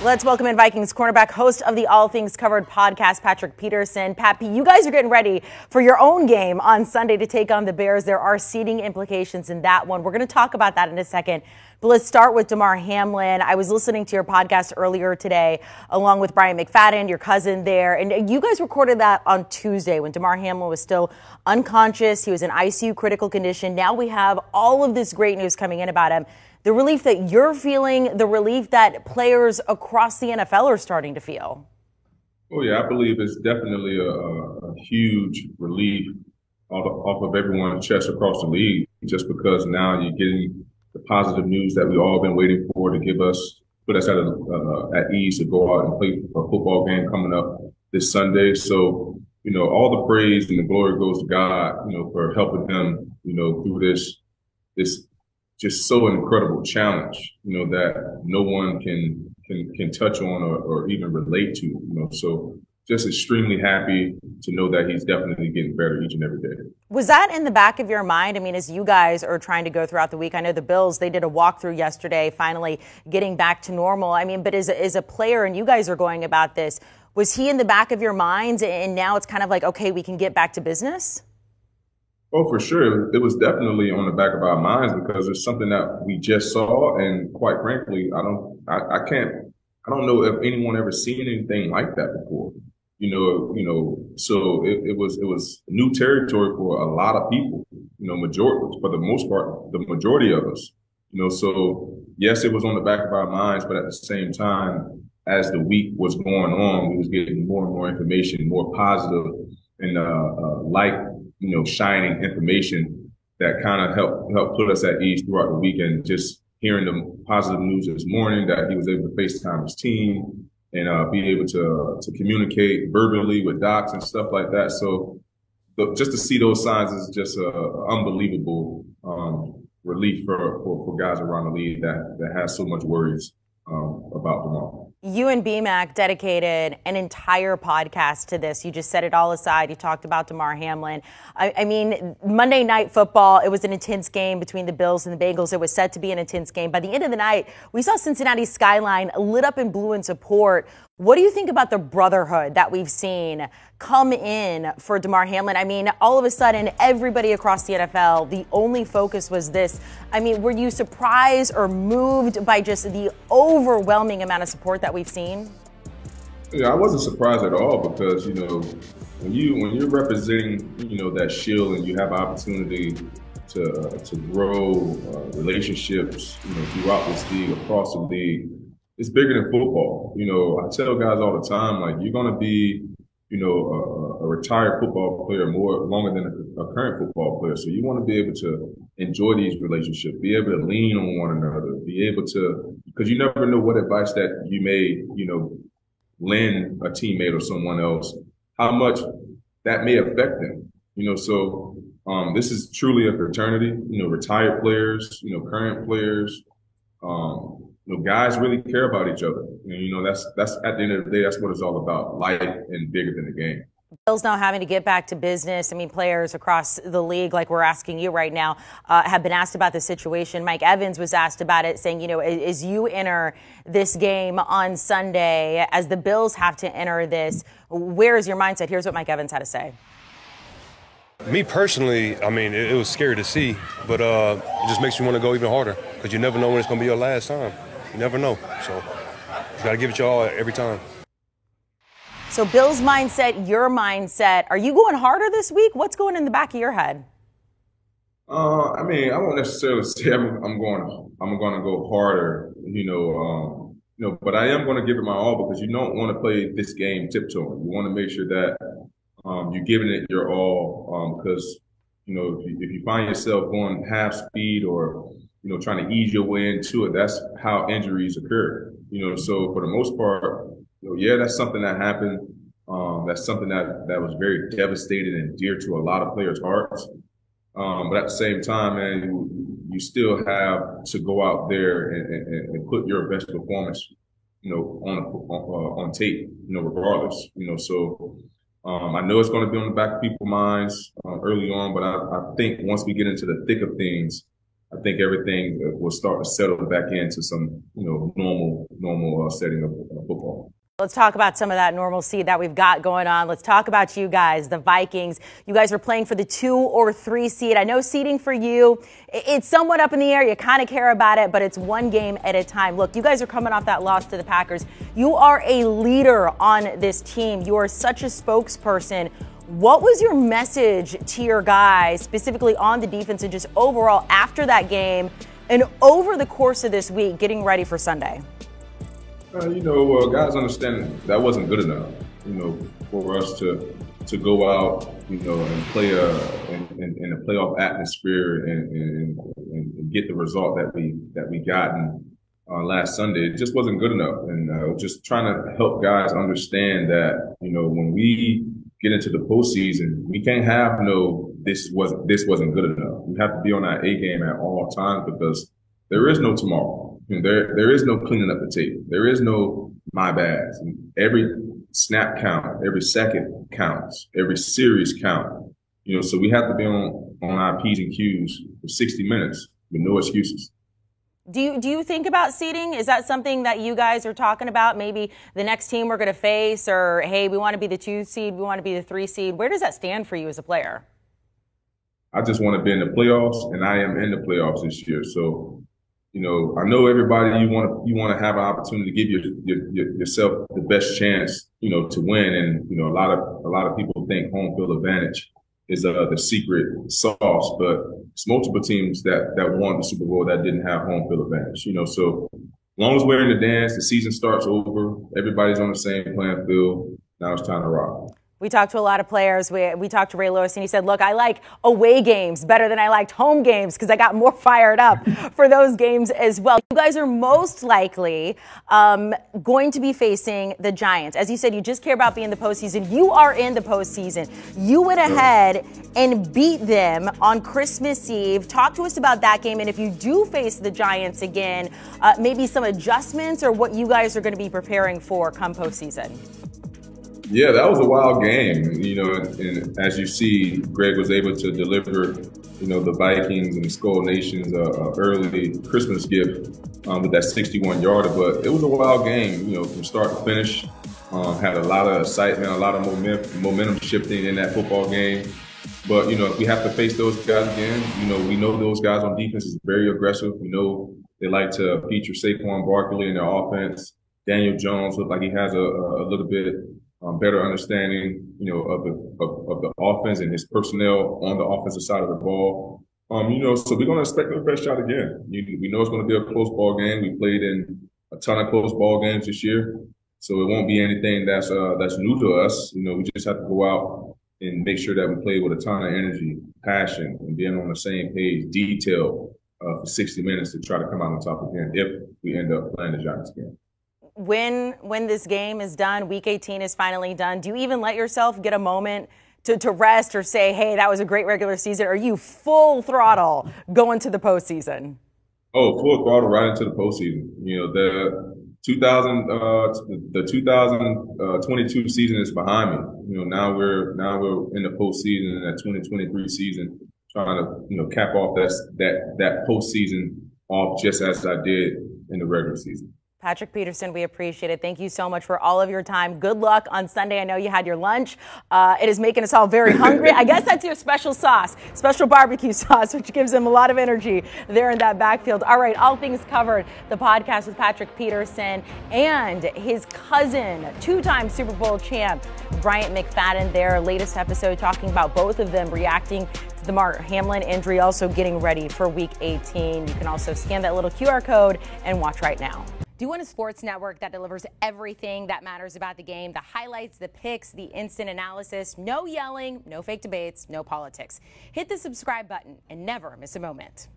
Let's welcome in Vikings cornerback, host of the All Things Covered podcast, Patrick Peterson. Pat, you guys are getting ready for your own game on Sunday to take on the Bears. There are seeding implications in that one. We're going to talk about that in a second. But let's start with Damar Hamlin. I was listening to your podcast earlier today, along with Brian McFadden, your cousin there. And you guys recorded that on Tuesday when Damar Hamlin was still unconscious. He was in ICU critical condition. Now we have all of this great news coming in about him. The relief that you're feeling, the relief that players across the NFL are starting to feel. Oh, yeah, I believe it's definitely a huge relief off of everyone's chest across the league, just because now you're getting the positive news that we've all been waiting for to put us at ease to go out and play a football game coming up this Sunday. So, all the praise and the glory goes to God, for helping him, through this just so incredible challenge, that no one can touch on or even relate to, So just extremely happy to know that he's definitely getting better each and every day. Was that in the back of your mind? I mean, as you guys are trying to go throughout the week, I know the Bills, they did a walkthrough yesterday, finally getting back to normal. I mean, but as a player, and you guys are going about this, was he in the back of your minds and now it's kind of like, okay, we can get back to business? Oh, for sure. It was definitely on the back of our minds because it's something that we just saw. And quite frankly, I don't know if anyone ever seen anything like that before. So it was new territory for a lot of people, majority, for the most part, the majority of us, so yes, it was on the back of our minds, but at the same time, as the week was going on, we was getting more and more information, more positive and, shining information that kind of helped put us at ease throughout the weekend. Just hearing the positive news this morning that he was able to FaceTime his team and be able to communicate verbally with docs and stuff like that. So just to see those signs is just a unbelievable relief for guys around the league that has so much worries about Damar. You and BMAC dedicated an entire podcast to this. You just set it all aside. You talked about Damar Hamlin. I mean, Monday Night Football, it was an intense game between the Bills and the Bengals. It was set to be an intense game. By the end of the night, we saw Cincinnati's skyline lit up in blue in support. What do you think about the brotherhood that we've seen come in for Damar Hamlin? I mean, all of a sudden, everybody across the NFL, the only focus was this. I mean, were you surprised or moved by just the overwhelming amount of support that we've seen? Yeah, I wasn't surprised at all because, when you're representing, that shield and you have opportunity to grow relationships, throughout this league, across the league, it's bigger than football. I tell guys all the time, like, you're going to be, a retired football player longer than a current football player. So you want to be able to enjoy these relationships, be able to lean on one another, be able to, because you never know what advice that you may, lend a teammate or someone else, how much that may affect them. So this is truly a fraternity, retired players, current players, guys really care about each other. That's at the end of the day, that's what it's all about, life and bigger than the game. Bills now having to get back to business. I mean, players across the league, like we're asking you right now, have been asked about the situation. Mike Evans was asked about it, saying, as you enter this game on Sunday, as the Bills have to enter this, where is your mindset? Here's what Mike Evans had to say. Me personally, I mean, it was scary to see, but it just makes you want to go even harder because you never know when it's going to be your last time. You never know. So you got to give it your all every time. So Bill's mindset, your mindset. Are you going harder this week? What's going in the back of your head? I mean, I won't necessarily say I'm going to go harder, but I am going to give it my all because you don't want to play this game tiptoeing. You want to make sure that you're giving it your all because, if you find yourself going half speed or, trying to ease your way into it, that's how injuries occur. So for the most part, that's something that happened. That's something that was very devastating and dear to a lot of players' hearts. But at the same time, man, you still have to go out there and put your best performance, on tape, regardless. So I know it's going to be on the back of people's minds early on, but I think once we get into the thick of things, I think everything will start to settle back into some, normal setting of football. Let's talk about some of that normalcy that we've got going on. Let's talk about you guys, the Vikings. You guys are playing for the 2 or 3 seed. I know seeding for you, it's somewhat up in the air. You kind of care about it, but it's one game at a time. Look, you guys are coming off that loss to the Packers. You are a leader on this team. You are such a spokesperson. What was your message to your guys, specifically on the defense and just overall after that game and over the course of this week, getting ready for Sunday? Guys understand that wasn't good enough, for us to go out, and play in a playoff atmosphere and get the result that we got last Sunday. It just wasn't good enough. And just trying to help guys understand that, when we get into the postseason, we can't have this wasn't good enough. We have to be on our A game at all times because there is no tomorrow. There is no cleaning up the tape. There is no my bads. Every snap count, every second counts, every series count. So we have to be on our P's and Q's for 60 minutes with no excuses. Do you think about seeding? Is that something that you guys are talking about? Maybe the next team we're going to face, or hey, we want to be the 2 seed, we want to be the 3 seed. Where does that stand for you as a player? I just want to be in the playoffs, and I am in the playoffs this year. So, I know everybody, you want to have an opportunity to give yourself the best chance, to win. And, a lot of people think home field advantage is the secret sauce, but it's multiple teams that won the Super Bowl that didn't have home field advantage, so as long as we're in the dance, the season starts over, everybody's on the same playing field. Now it's time to rock. We talked to a lot of players. We talked to Ray Lewis, and he said, look, I like away games better than I liked home games because I got more fired up for those games as well. You guys are most likely going to be facing the Giants. As you said, you just care about being in the postseason. You are in the postseason. You went ahead and beat them on Christmas Eve. Talk to us about that game, and if you do face the Giants again, maybe some adjustments or what you guys are going to be preparing for come postseason. Yeah, that was a wild game, and as you see, Greg was able to deliver, the Vikings and the Skull Nation's early Christmas gift with that 61-yarder. But it was a wild game, from start to finish. Had a lot of excitement, a lot of momentum shifting in that football game. But, if we have to face those guys again, we know those guys on defense is very aggressive. We know they like to feature Saquon Barkley in their offense. Daniel Jones looked like he has a little bit better understanding, of the offense and his personnel on the offensive side of the ball. So we're going to expect the best shot again. We know it's going to be a close ball game. We played in a ton of close ball games this year, so it won't be anything that's new to us. We just have to go out and make sure that we play with a ton of energy, passion, and being on the same page, detail for 60 minutes to try to come out on top again if we end up playing the Giants again. When this game is done, Week 18 is finally done, do you even let yourself get a moment to rest or say, hey, that was a great regular season? Or are you full throttle going to the postseason? Oh, full throttle right into the postseason. The 2022 season is behind me. Now we're in the postseason in that 2023 season, trying to cap off that postseason off just as I did in the regular season. Patrick Peterson, we appreciate it. Thank you so much for all of your time. Good luck on Sunday. I know you had your lunch. It is making us all very hungry. I guess that's your special sauce, special barbecue sauce, which gives them a lot of energy there in that backfield. All right, All Things Covered, the podcast with Patrick Peterson and his cousin, 2-time Super Bowl champ, Bryant McFadden, their latest episode talking about both of them reacting to the Mark Hamlin injury, also getting ready for Week 18. You can also scan that little QR code and watch right now. Do you want a sports network that delivers everything that matters about the game? The highlights, the picks, the instant analysis, no yelling, no fake debates, no politics. Hit the subscribe button and never miss a moment.